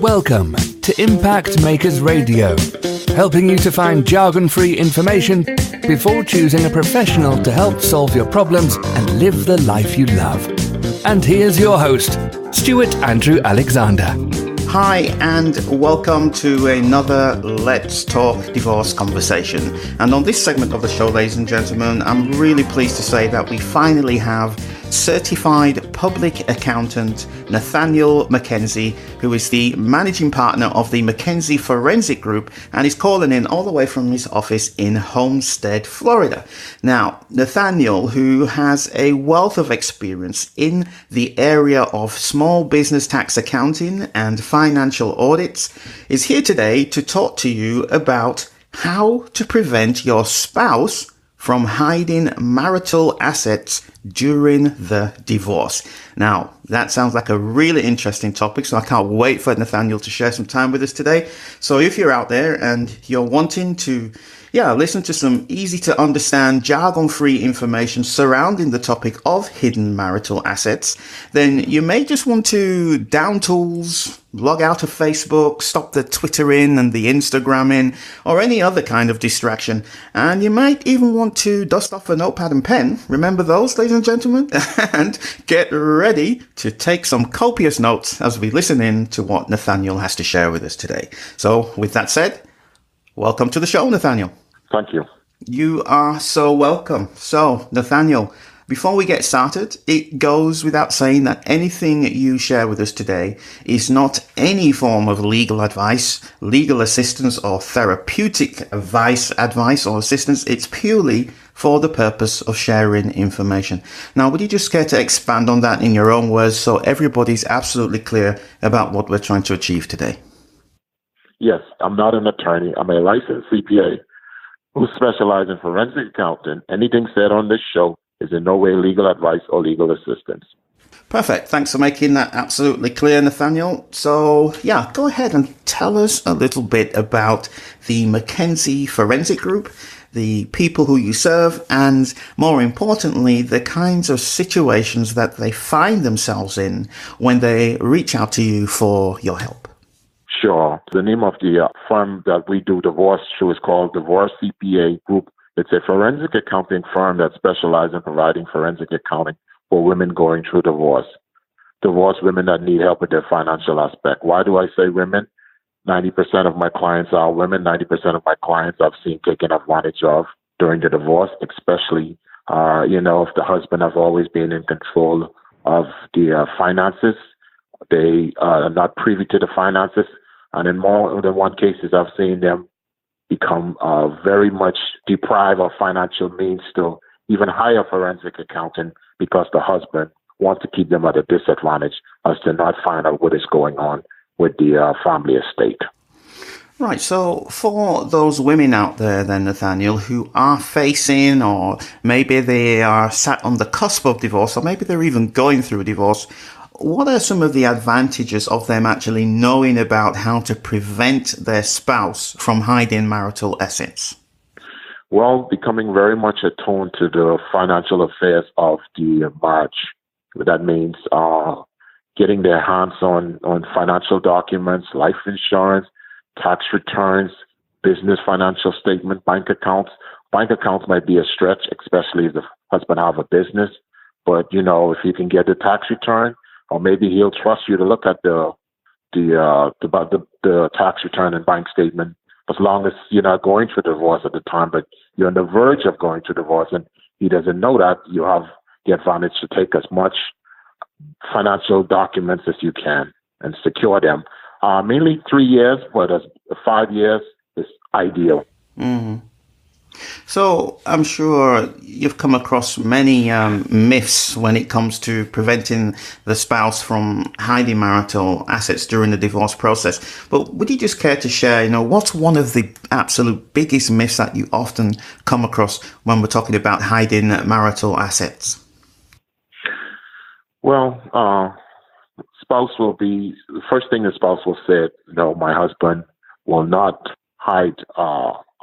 Welcome to Impact Makers Radio, helping you to find jargon-free information before choosing a professional to help solve your problems and live the life you love. And here's your host, Stewart Andrew Alexander. Hi, and welcome to another Let's Talk Divorce conversation. And on this segment of the show, ladies and gentlemen, I'm really pleased to say that we finally have certified public accountant Nathaniel McKenzie, who is the managing partner of the McKenzie Forensic Group and is calling in all the way from his office in Homestead, Florida. Now, Nathaniel, who has a wealth of experience in the area of small business tax accounting and financial audits, is here today to talk to you about how to prevent your spouse from hiding marital assets during the divorce. Now, that sounds like a really interesting topic, so I can't wait for Nathaniel to share some time with us today. So if you're out there and you're wanting to listen to some easy to understand jargon-free information surrounding the topic of hidden marital assets, then you may just want to down tools, log out of Facebook, stop the Twittering and the Instagramming, or any other kind of distraction. And you might even want to dust off a notepad and pen. Remember those, ladies and gentlemen? And get ready to take some copious notes as we listen in to what Nathaniel has to share with us today. So with that said, welcome to the show, Nathaniel. Thank you. You are so welcome. So, Nathaniel, before we get started, it goes without saying that anything you share with us today is not any form of legal advice, legal assistance, or therapeutic advice or assistance. It's purely for the purpose of sharing information. Now, would you just care to expand on that in your own words so everybody's absolutely clear about what we're trying to achieve today? Yes, I'm not an attorney. I'm a licensed CPA who specializes in forensic accounting. Anything said on this show is in no way legal advice or legal assistance. Perfect. Thanks for making that absolutely clear, Nathaniel. So, go ahead and tell us a little bit about the McKenzie Forensic Group, the people who you serve, and more importantly, the kinds of situations that they find themselves in when they reach out to you for your help. Sure. The name of the firm that we do divorce through is called Divorce CPA Group. It's a forensic accounting firm that specializes in providing forensic accounting for women going through divorce. Divorce women that need help with their financial aspect. Why do I say women? 90% of my clients are women. 90% of my clients I've seen taken advantage of during the divorce, especially, if the husband has always been in control of the finances. They are not privy to the finances. And in more than one cases, I've seen them become very much deprived of financial means to even hire forensic accountant because the husband wants to keep them at a disadvantage as to not find out what is going on with the family estate. Right. So for those women out there then, Nathaniel, who are facing, or maybe they are sat on the cusp of divorce, or maybe they're even going through a divorce, what are some of the advantages of them actually knowing about how to prevent their spouse from hiding marital assets? Well, becoming very much attuned to the financial affairs of the marriage. That means getting their hands on financial documents, life insurance, tax returns, business financial statement, bank accounts. Bank accounts might be a stretch, especially if the husband have a business. But, if you can get the tax return, or maybe he'll trust you to look at the tax return and bank statement, as long as you're not going through divorce at the time, but you're on the verge of going through divorce, and he doesn't know that. You have the advantage to take as much financial documents as you can and secure them. Mainly 3 years, but 5 years is ideal. Mm-hmm. So I'm sure you've come across many myths when it comes to preventing the spouse from hiding marital assets during the divorce process. But would you just care to share, what's one of the absolute biggest myths that you often come across when we're talking about hiding marital assets? Well, spouse will be, the first thing the spouse will say, my husband will not hide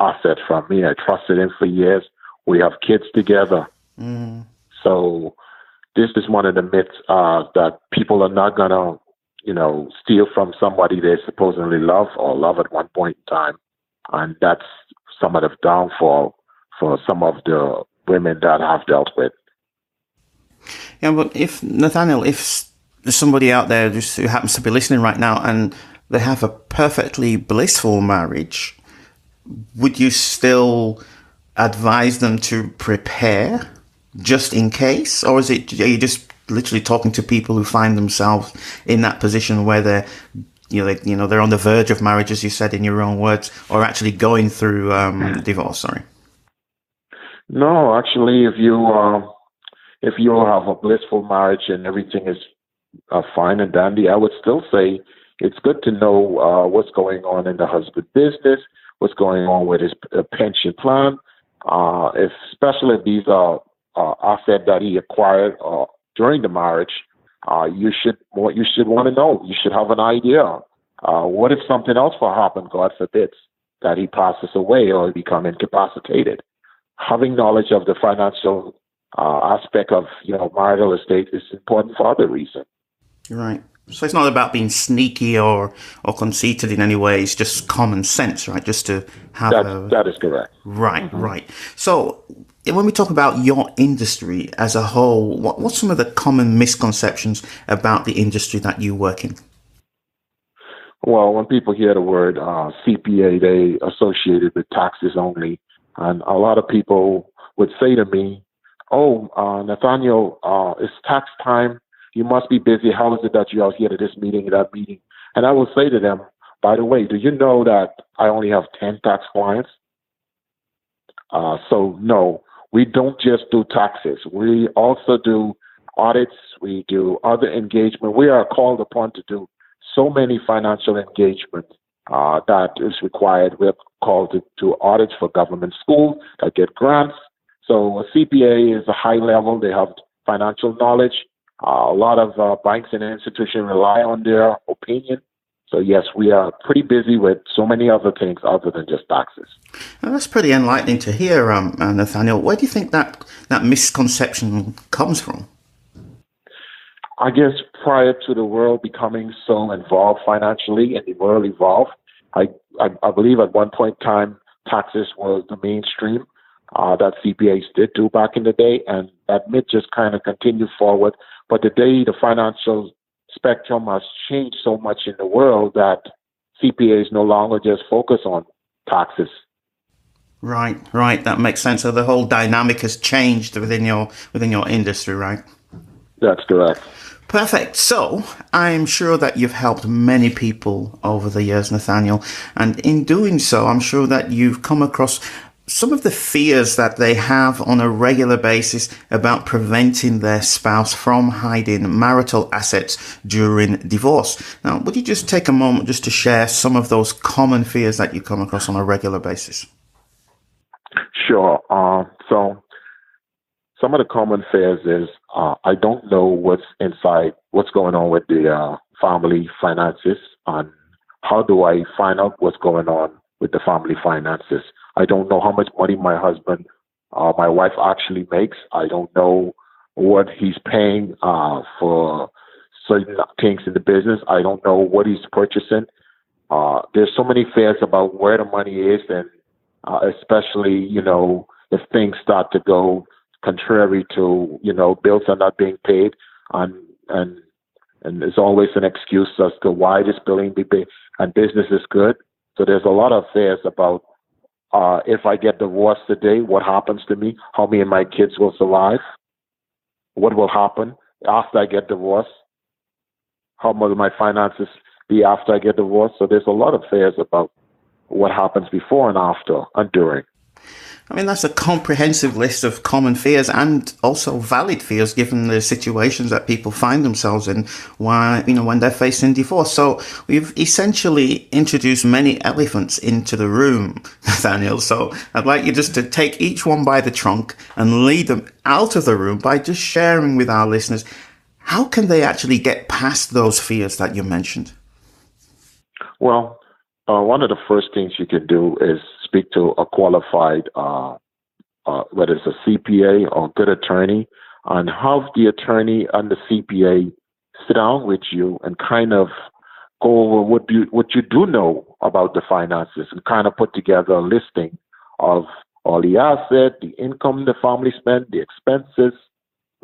asset from me. I trusted him for years. We have kids together. So this is one of the myths that people are not going to steal from somebody they supposedly love or love at one point in time. And that's some of the downfall for some of the women that I've dealt with. Yeah, but if there's somebody out there just who happens to be listening right now and they have a perfectly blissful marriage, would you still advise them to prepare just in case? Or are you just literally talking to people who find themselves in that position where they're on the verge of marriage, as you said in your own words, or actually going through divorce? Sorry. No, actually, if you have a blissful marriage and everything is fine and dandy, I would still say it's good to know what's going on in the husband's business, what's going on with his pension plan, especially if these are assets that he acquired during the marriage. You should want to know. You should have an idea. What if something else will happen, God forbid, that he passes away or become incapacitated? Having knowledge of the financial aspect of marital estate is important for other reasons. Right. So it's not about being sneaky or conceited in any way. It's just common sense, right? Just to have that is correct. Right, mm-hmm. Right. So when we talk about your industry as a whole, what's some of the common misconceptions about the industry that you work in? Well, when people hear the word CPA, they associate it with taxes only. And a lot of people would say to me, Nathaniel, it's tax time. You must be busy. How is it that you're out here to this meeting and that meeting? And I will say to them, by the way, do you know that I only have 10 tax clients? So no, we don't just do taxes. We also do audits. We do other engagement. We are called upon to do so many financial engagements that is required. We're called to do audits for government schools that get grants. So a CPA is a high level. They have financial knowledge. A lot of banks and institutions rely on their opinion. So yes, we are pretty busy with so many other things other than just taxes. Well, that's pretty enlightening to hear, Nathaniel. Where do you think that misconception comes from? I guess prior to the world becoming so involved financially and the world evolved, I believe at one point in time, taxes was the mainstream that CPAs did do back in the day, and that myth just kind of continued forward. But today, the financial spectrum has changed so much in the world that CPAs no longer just focus on taxes. Right. That makes sense. So the whole dynamic has changed within your industry, right? That's correct. Perfect. So I'm sure that you've helped many people over the years, Nathaniel. And in doing so, I'm sure that you've come across some of the fears that they have on a regular basis about preventing their spouse from hiding marital assets during divorce. Now, would you just take a moment just to share some of those common fears that you come across on a regular basis? Sure. So some of the common fears is I don't know what's going on with the family finances, and how do I find out what's going on with the family finances? I don't know how much money my husband, my wife actually makes. I don't know what he's paying for certain things in the business. I don't know what he's purchasing. There's so many fears about where the money is, and especially, if things start to go contrary to, bills are not being paid, and there's always an excuse as to why this billing be paid, and business is good. So there's a lot of fears about if I get divorced today, what happens to me? How many of my kids will survive? What will happen after I get divorced? How will my finances be after I get divorced? So there's a lot of fears about what happens before and after and during. I mean, that's a comprehensive list of common fears and also valid fears given the situations that people find themselves in when they're facing divorce. So we've essentially introduced many elephants into the room, Nathaniel. So I'd like you just to take each one by the trunk and lead them out of the room by just sharing with our listeners, how can they actually get past those fears that you mentioned? Well, one of the first things you can do is speak to a qualified, whether it's a CPA or good attorney, and have the attorney and the CPA sit down with you and kind of go over what you do know about the finances and kind of put together a listing of all the assets, the income the family spent, the expenses,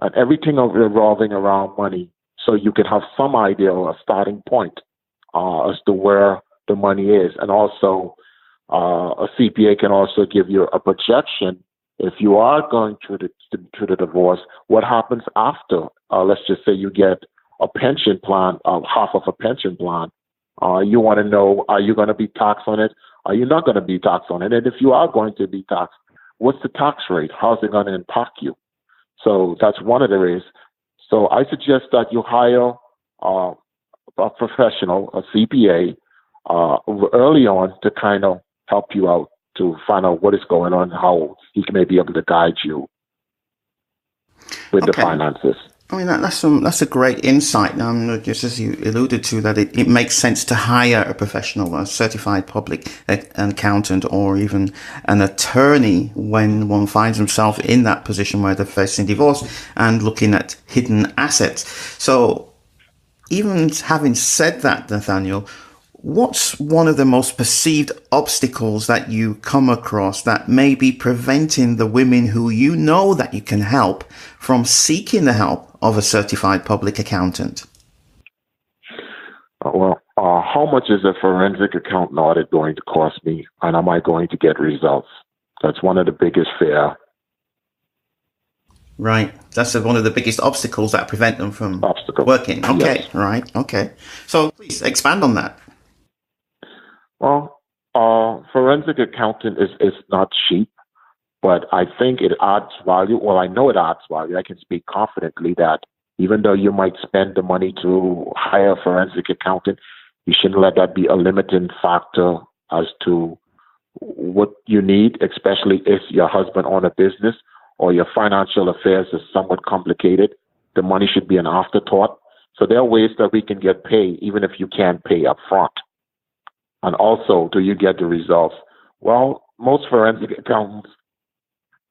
and everything revolving around money, so you can have some idea or a starting point as to where the money is. And also, a CPA can also give you a projection if you are going through the divorce, what happens after. Let's just say you get a pension plan, half of a pension plan. You want to know, are you going to be taxed on it? Are you not going to be taxed on it? And if you are going to be taxed, what's the tax rate? How's it going to impact you? So that's one of the ways. So I suggest that you hire a professional, a CPA, early on to kind of help you out to find out what is going on, how he may be able to guide you with the finances. I mean, that's a great insight. Just as you alluded to, that it makes sense to hire a professional, a certified public accountant, or even an attorney when one finds himself in that position where they're facing divorce and looking at hidden assets. So even having said that, Nathaniel, what's one of the most perceived obstacles that you come across that may be preventing the women who you know that you can help from seeking the help of a certified public accountant? How much is a forensic accountant audit going to cost me, and am I going to get results? That's one of the biggest fear. Right. That's one of the biggest obstacles that prevent them from working. Okay. Yes. Right. Okay. So please expand on that. Well, forensic accounting is not cheap, but I think it adds value. Well, I know it adds value. I can speak confidently that even though you might spend the money to hire a forensic accountant, you shouldn't let that be a limiting factor as to what you need, especially if your husband owns a business or your financial affairs is somewhat complicated. The money should be an afterthought. So there are ways that we can get paid, even if you can't pay up front. And also, do you get the results? Well, most forensic accountants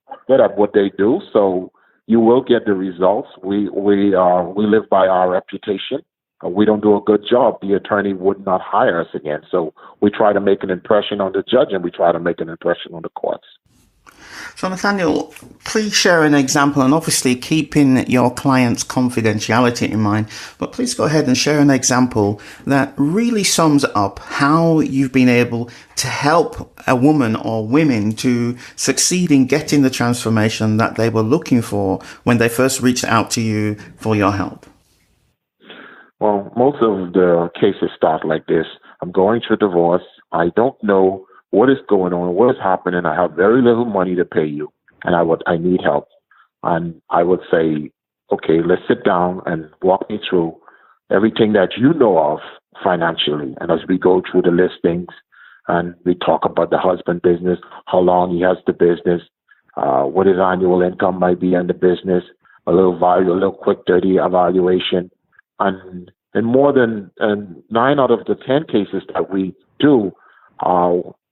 are good at what they do, so you will get the results. We live by our reputation. We don't do a good job, the attorney would not hire us again. So we try to make an impression on the judge, and we try to make an impression on the courts. So, Nathaniel, please share an example, and obviously keeping your client's confidentiality in mind, but please go ahead and share an example that really sums up how you've been able to help a woman or women to succeed in getting the transformation that they were looking for when they first reached out to you for your help. Well, most of the cases start like this. I'm going through divorce. I don't know what is going on, what is happening. I have very little money to pay you, and I need help. And I would say, okay, let's sit down and walk me through everything that you know of financially. And as we go through the listings and we talk about the husband business, how long he has the business, what his annual income might be in the business, a little value, a little quick, dirty evaluation. And in more than 9 out of the 10 cases that we do,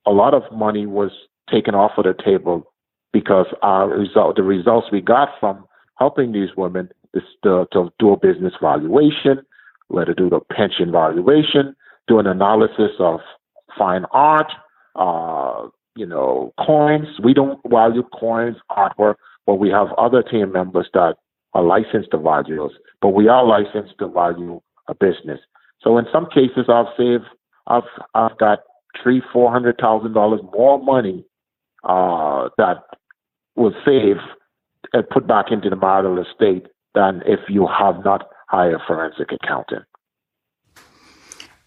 a lot of money was taken off of the table because the results we got from helping these women is to do a business valuation, let her do the pension valuation, do an analysis of fine art, coins. We don't value coins, artwork, but we have other team members that are licensed to value us, but we are licensed to value a business. So in some cases, I've got $300,000-$400,000 more money that will save and put back into the marital estate than if you have not hired a forensic accountant.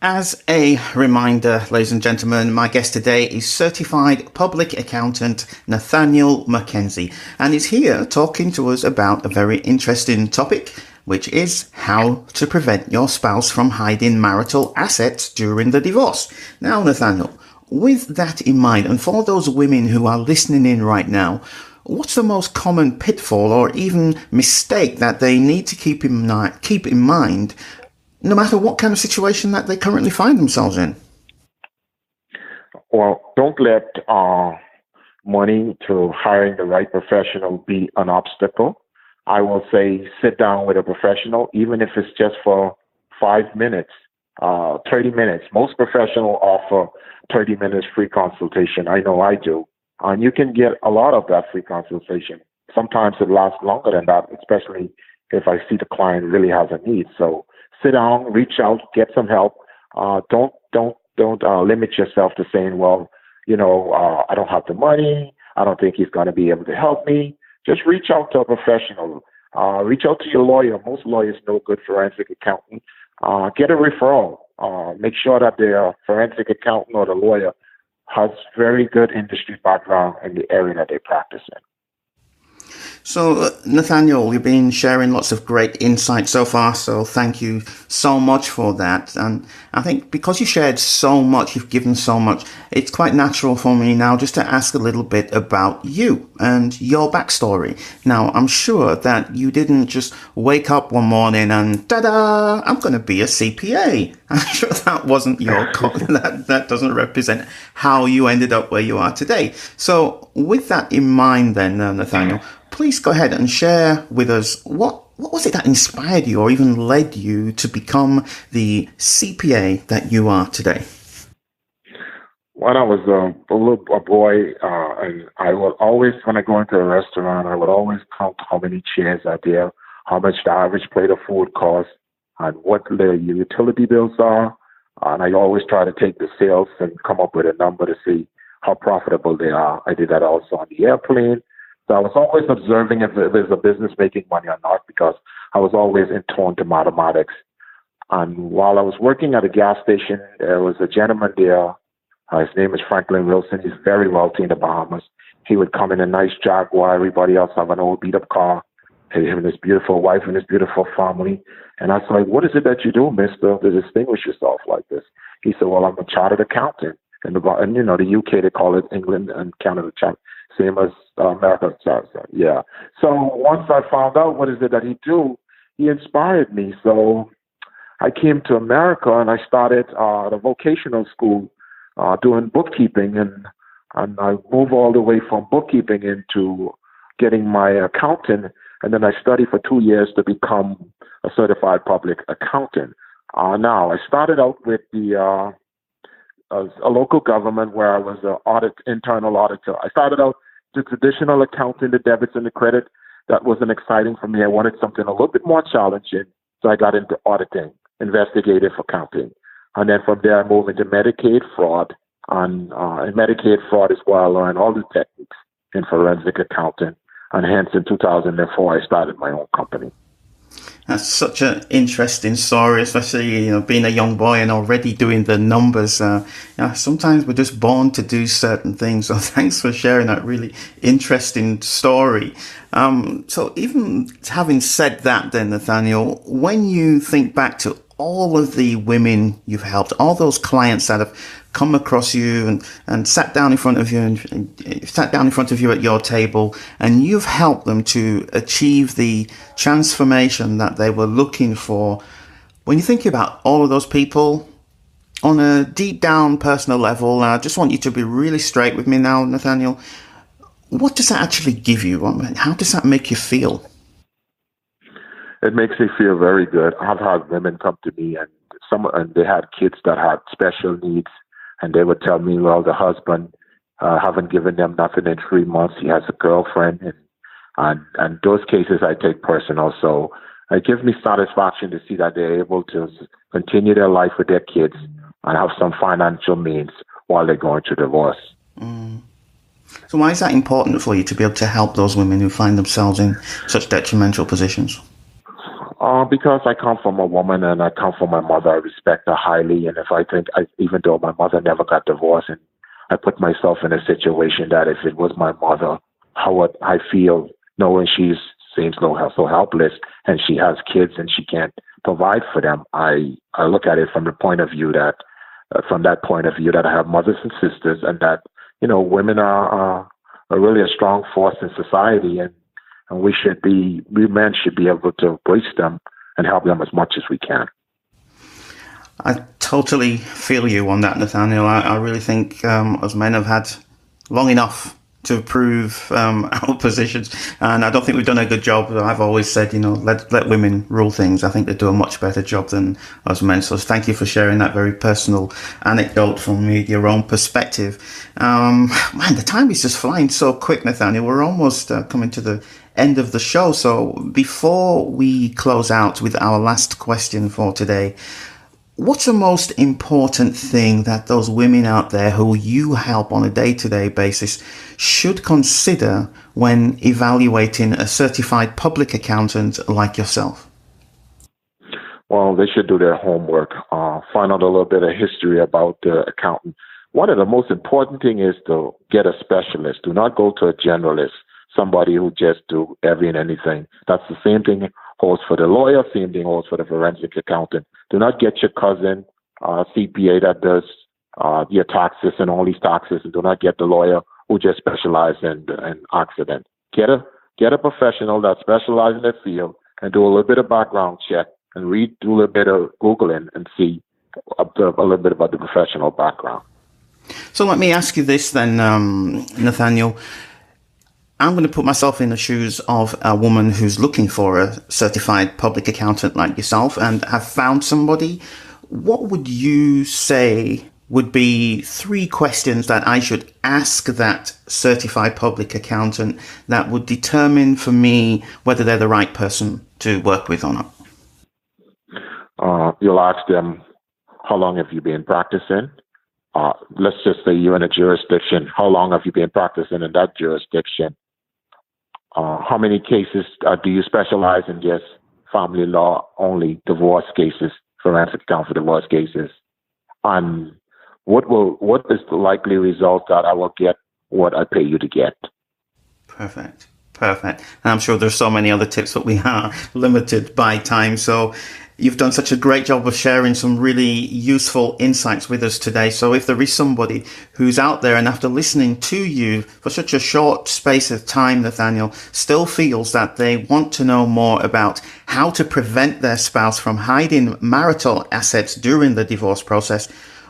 As a reminder, ladies and gentlemen, my guest today is certified public accountant Nathaniel McKenzie, and he's here talking to us about a very interesting topic, which is how to prevent your spouse from hiding marital assets during the divorce. Now, Nathaniel, with that in mind, and for those women who are listening in right now, what's the most common pitfall or even mistake that they need to keep in mind, no matter what kind of situation that they currently find themselves in? Well, don't let money to hiring the right professional be an obstacle. I will say sit down with a professional, even if it's just for 5 minutes, 30 minutes. Most professionals offer 30 minutes free consultation. I know I do. And you can get a lot of that free consultation. Sometimes it lasts longer than that, especially if I see the client really has a need. So sit down, reach out, get some help. Don't limit yourself to saying, well, I don't have the money. I don't think he's going to be able to help me. Just reach out to a professional. Reach out to your lawyer. Most lawyers know good forensic accountant. Get a referral. Make sure that the forensic accountant or the lawyer has very good industry background in the area that they practice in. So, Nathaniel, you've been sharing lots of great insight so far, so thank you so much for that. And I think because you shared so much, you've given so much, it's quite natural for me now just to ask a little bit about you and your backstory. Now, I'm sure that you didn't just wake up one morning and, ta-da, I'm going to be a CPA. I'm sure that wasn't your call. That doesn't represent how you ended up where you are today. So, with that in mind then, Nathaniel, please go ahead and share with us what was it that inspired you or even led you to become the CPA that you are today? When I was a boy, and I would always, when I go into a restaurant, I would always count how many chairs are there, how much the average plate of food costs, and what the utility bills are. And I always try to take the sales and come up with a number to see how profitable they are. I did that also on the airplane. So I was always observing if there's a business making money or not, because I was always in tune to mathematics. And while I was working at a gas station, there was a gentleman there. His name is Franklin Wilson. He's very wealthy in the Bahamas. He would come in a nice Jaguar. Everybody else have an old beat-up car. Him and his beautiful wife and his beautiful family. And I was like, what is it that you do, mister, to distinguish yourself like this? He said, well, I'm a chartered accountant. And the UK, they call it England and Canada, same as America. Yeah. So once I found out what is it that he do, he inspired me. So I came to America and I started the vocational school doing bookkeeping, and I moved all the way from bookkeeping into getting my accounting, and then I studied for 2 years to become a certified public accountant. Now I started out with a local government where I was an internal auditor. I started out the traditional accounting, the debits and the credit. That wasn't exciting for me. I wanted something a little bit more challenging, so I got into auditing, investigative accounting. And then from there, I moved into Medicaid fraud. And in Medicaid fraud is where I learned all the techniques in forensic accounting. And hence, in 2004, I started my own company. That's such an interesting story, especially being a young boy and already doing the numbers. Sometimes we're just born to do certain things. So thanks for sharing that really interesting story. So even having said that, then Nathaniel, when you think back to all of the women you've helped, all those clients that have come across you and sat down in front of you at your table, and you've helped them to achieve the transformation that they were looking for. When you think about all of those people on a deep down personal level, I just want you to be really straight with me now, Nathaniel. What does that actually give you? How does that make you feel? It makes me feel very good. I've had women come to me and they had kids that had special needs. And they would tell me, well, the husband haven't given them nothing in 3 months. He has a girlfriend. And those cases I take personal. So it gives me satisfaction to see that they're able to continue their life with their kids and have some financial means while they're going through divorce. Mm. So why is that important for you to be able to help those women who find themselves in such detrimental positions? Because I come from a woman and I come from my mother. I respect her highly. And if I think, even though my mother never got divorced, and I put myself in a situation that if it was my mother, how would I feel knowing she seems so helpless and she has kids and she can't provide for them? I look at it from the point of view that, I have mothers and sisters, and that, women are really a strong force in society, and we men should be able to embrace them and help them as much as we can. I totally feel you on that, Nathaniel. I really think as men have had long enough to prove our positions. And I don't think we've done a good job. I've always said, let women rule things. I think they do a much better job than us men. So thank you for sharing that very personal anecdote from your own perspective. Man, the time is just flying so quick, Nathaniel. We're almost coming to the end of the show. So before we close out with our last question for today, what's the most important thing that those women out there who you help on a day-to-day basis should consider when evaluating a certified public accountant like yourself? Well, they should do their homework, find out a little bit of history about the accountant. One of the most important things is to get a specialist. Do not go to a generalist, somebody who just do every and anything. That's the same thing holds for the lawyer, same thing holds for the forensic accountant. Do not get your cousin, CPA, that does your taxes and all these taxes, and do not get the lawyer who just specializes in accident. Get a professional that specializes in that field and do a little bit of background check and do a little bit of Googling and see a little bit about the professional background. So let me ask you this then, Nathaniel. I'm going to put myself in the shoes of a woman who's looking for a certified public accountant like yourself and have found somebody. What would you say would be 3 questions that I should ask that certified public accountant that would determine for me whether they're the right person to work with or not? You'll ask them, how long have you been practicing? Let's just say you're in a jurisdiction. How long have you been practicing in that jurisdiction? How many cases do you specialize in? Just family law only, divorce cases, forensic account for divorce cases? And what is the likely result that I will get what I pay you to get? Perfect. And I'm sure there's so many other tips, but we are limited by time. So you've done such a great job of sharing some really useful insights with us today. So if there is somebody who's out there and after listening to you for such a short space of time, Nathaniel, still feels that they want to know more about how to prevent their spouse from hiding marital assets during the divorce process,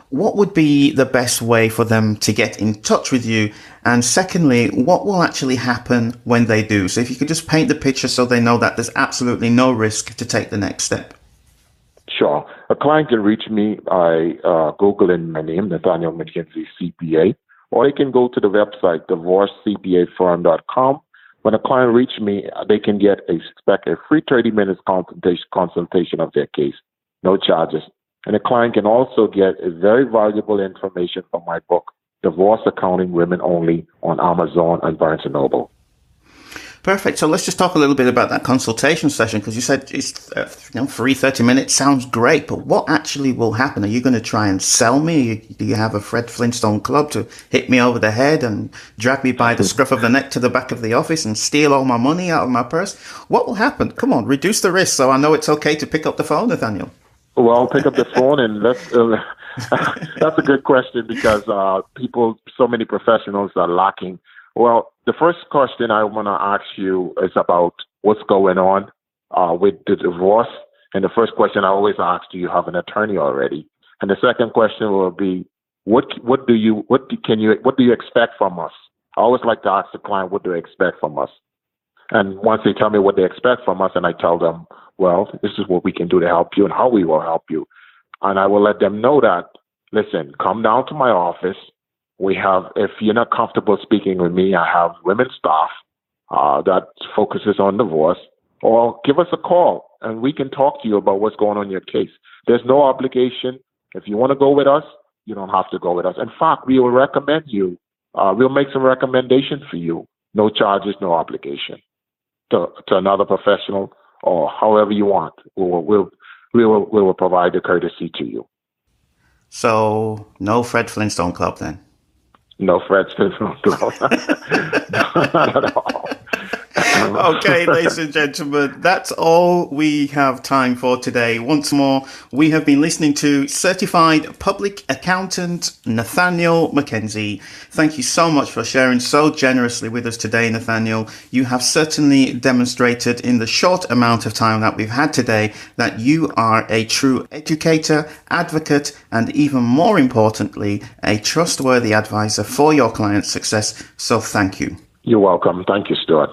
what would be the best way for them to get in touch with you? And secondly, what will actually happen when they do? So if you could just paint the picture so they know that there's absolutely no risk to take the next step. Sure. A client can reach me by Googling my name, Nathaniel McKenzie, CPA, or they can go to the website, divorcecpafirm.com. When a client reaches me, they can expect a free 30 minutes consultation of their case, no charges. And a client can also get a very valuable information from my book, Divorce Accounting Women Only, on Amazon and Barnes & Noble. Perfect. So let's just talk a little bit about that consultation session, because you said it's free 30 minutes. Sounds great, but what actually will happen? Are you going to try and sell me? Do you have a Fred Flintstone club to hit me over the head and drag me by the scruff of the neck to the back of the office and steal all my money out of my purse? What will happen? Come on, reduce the risk so I know it's okay to pick up the phone, Nathaniel. Well, pick up the phone and that's a good question because so many professionals are lacking. Well, the first question I want to ask you is about what's going on with the divorce. And the first question I always ask, do you have an attorney already? And the second question will be, what do you expect from us? I always like to ask the client, what do they expect from us? And once they tell me what they expect from us, and I tell them, well, this is what we can do to help you and how we will help you. And I will let them know that, listen, come down to my office. If you're not comfortable speaking with me, I have women's staff that focuses on divorce, or give us a call and we can talk to you about what's going on in your case. There's no obligation. If you want to go with us, you don't have to go with us. In fact, we will recommend you. We'll make some recommendations for you. No charges, no obligation to another professional or however you want. We will provide the courtesy to you. So no Fred Flintstone Club then? No Fred Flintstone Club. Not at all. Okay, ladies and gentlemen, that's all we have time for today. Once more, we have been listening to Certified Public Accountant Nathaniel McKenzie. Thank you so much for sharing so generously with us today, Nathaniel. You have certainly demonstrated in the short amount of time that we've had today that you are a true educator, advocate, and even more importantly, a trustworthy advisor for your client's success. So thank you. You're welcome. Thank you, Stuart.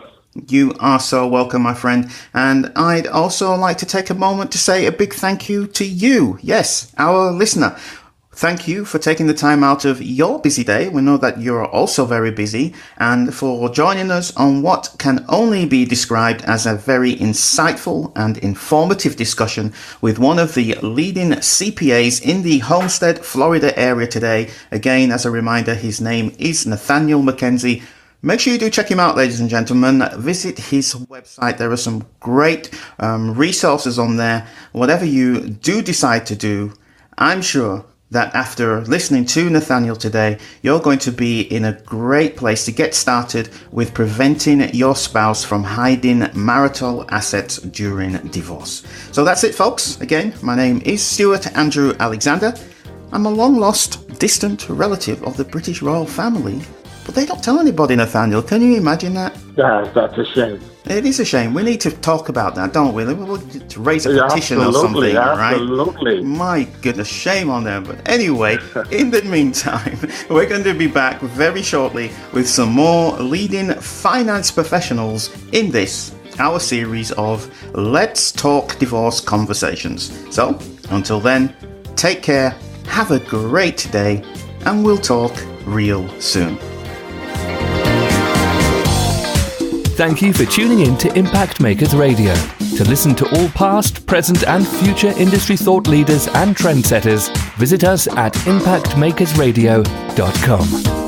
You are so welcome, my friend. And I'd also like to take a moment to say a big thank you to you. Yes, our listener. Thank you for taking the time out of your busy day. We know that you're also very busy, and for joining us on what can only be described as a very insightful and informative discussion with one of the leading CPAs in the Homestead, Florida area today. Again, as a reminder, his name is Nathaniel McKenzie. Make sure you do check him out, ladies and gentlemen. Visit his website. There are some great resources on there. Whatever you do decide to do, I'm sure that after listening to Nathaniel today, you're going to be in a great place to get started with preventing your spouse from hiding marital assets during divorce. So that's it, folks. Again, my name is Stewart Andrew Alexander. I'm a long-lost, distant relative of the British royal family. But they don't tell anybody, Nathaniel. Can you imagine that? Yeah, that's a shame. It is a shame. We need to talk about that, don't we? We'll raise a petition or something, right? Absolutely. My goodness, shame on them. But anyway, in the meantime, we're going to be back very shortly with some more leading finance professionals in this, our series of Let's Talk Divorce Conversations. So, until then, take care, have a great day, and we'll talk real soon. Thank you for tuning in to Impact Makers Radio. To listen to all past, present and future industry thought leaders and trendsetters, visit us at impactmakersradio.com.